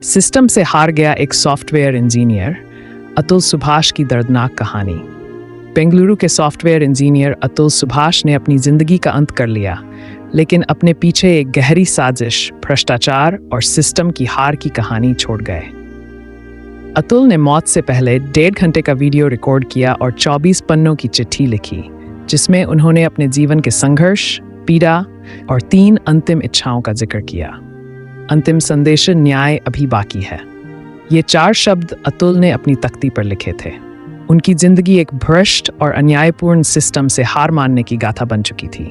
System से हार गया एक सॉफ्टवेयर इंजीनियर, अतुल सुभाष की दर्दनाक कहानी। बेंगलुरु के सॉफ्टवेयर इंजीनियर अतुल सुभाष ने अपनी जिंदगी का अंत कर लिया, लेकिन अपने पीछे एक गहरी साजिश, भ्रष्टाचार और सिस्टम की हार की कहानी छोड़ गए। अतुल ने मौत से पहले 1.5 घंटे का वीडियो रिकॉर्ड किया और 24 पन्नों की चिट्ठी लिखी, जिसमें उन्होंने अपने जीवन के संघर्ष, पीड़ा और 3 अंतिम इच्छाओं का जिक्र किया। अंतिम संदेश, न्याय अभी बाकी है। ये 4 शब्द अतुल ने अपनी तख्ती पर लिखे थे। उनकी जिंदगी एक भ्रष्ट और अन्यायपूर्ण सिस्टम से हार मानने की गाथा बन चुकी थी।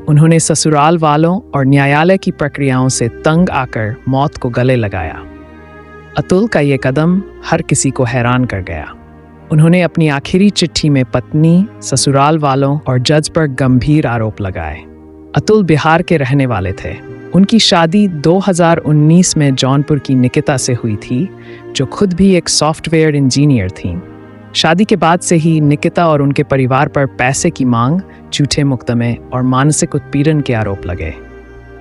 उन्होंने ससुराल वालों और न्यायालय की प्रक्रियाओं से तंग आकर मौत को गले लगाया। अतुल का ये कदम हर किसी को हैरान कर गया। उन्होंने अपनी आखिरी चिट्ठी में पत्नी, ससुराल वालों और जज पर गंभीर आरोप लगाए। अतुल बिहार के रहने वाले थे। उनकी शादी 2019 में जौनपुर की निकिता से हुई थी, जो खुद भी एक सॉफ्टवेयर इंजीनियर थीं। शादी के बाद से ही निकिता और उनके परिवार पर पैसे की मांग, झूठे मुकदमे और मानसिक उत्पीड़न के आरोप लगे।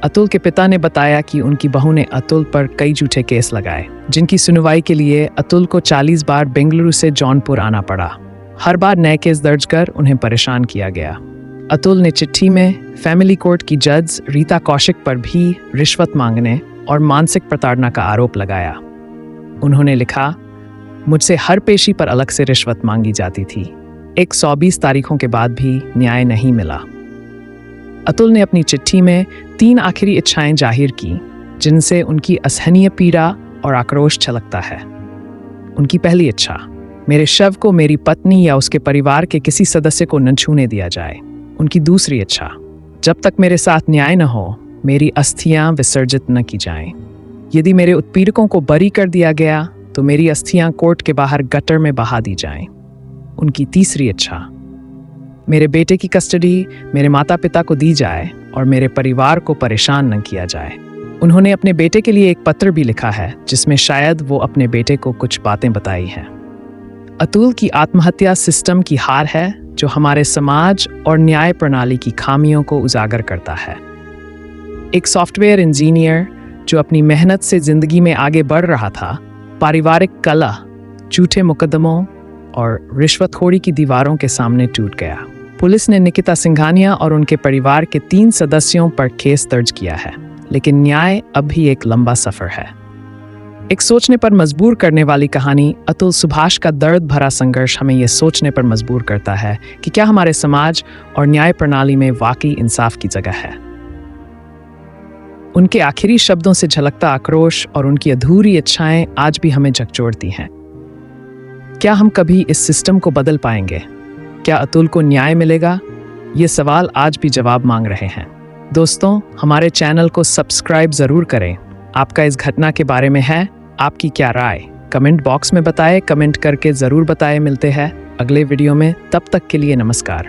अतुल के पिता ने बताया कि उनकी बहू ने अतुल पर कई झूठे केस लगाए, जिनकी सुनवाई के लिए अतुल को 40 बार बेंगलुरु से जौनपुर आना पड़ा। हर बार नए केस दर्ज कर उन्हें परेशान किया गया। अतुल ने चिट्ठी में फैमिली कोर्ट की जज रीता कौशिक पर भी रिश्वत मांगने और मानसिक प्रताड़ना का आरोप लगाया। उन्होंने लिखा, मुझसे हर पेशी पर अलग से रिश्वत मांगी जाती थी। 120 तारीखों के बाद भी न्याय नहीं मिला। अतुल ने अपनी चिट्ठी में 3 आखिरी इच्छाएं जाहिर की, जिनसे उनकी असहनीय पीड़ा और आक्रोश छलकता है। उनकी पहली इच्छा, मेरे शव को मेरी पत्नी या उसके परिवार के किसी सदस्य को न छूने दिया जाए। उनकी दूसरी इच्छा, जब तक मेरे साथ न्याय न हो, मेरी अस्थियां विसर्जित न की जाएं। यदि मेरे उत्पीड़कों को बरी कर दिया गया तो मेरी अस्थियां कोर्ट के बाहर गटर में बहा दी जाएं। उनकी तीसरी इच्छा, मेरे बेटे की कस्टडी मेरे माता पिता को दी जाए और मेरे परिवार को परेशान न किया जाए। उन्होंने अपने बेटे के लिए एक पत्र भी लिखा है, जिसमें शायद वो अपने बेटे को कुछ बातें बताई हैं। अतुल की आत्महत्या सिस्टम की हार है, जो हमारे समाज और न्याय प्रणाली की खामियों को उजागर करता है। एक सॉफ्टवेयर इंजीनियर जो अपनी मेहनत से जिंदगी में आगे बढ़ रहा था, पारिवारिक कलह, झूठे मुकदमों और रिश्वतखोरी की दीवारों के सामने टूट गया। पुलिस ने निकिता सिंघानिया और उनके परिवार के 3 सदस्यों पर केस दर्ज किया है, लेकिन न्याय अब भी एक लंबा सफर है। एक सोचने पर मजबूर करने वाली कहानी अतुल सुभाष का दर्द भरा संघर्ष हमें यह सोचने पर मजबूर करता है कि क्या हमारे समाज और न्याय प्रणाली में वाकई इंसाफ की जगह है। उनके आखिरी शब्दों से झलकता आक्रोश और उनकी अधूरी इच्छाएं आज भी हमें झकझोरती हैं। क्या हम कभी इस सिस्टम को बदल पाएंगे? क्या अतुल को न्याय मिलेगा? ये सवाल आज भी जवाब मांग रहे हैं। दोस्तों, हमारे चैनल को सब्सक्राइब जरूर करें। आपका इस घटना के बारे में है आपकी क्या राय? कमेंट बॉक्स में बताएं। कमेंट करके जरूर बताएं। मिलते हैं अगले वीडियो में। तब तक के लिए नमस्कार।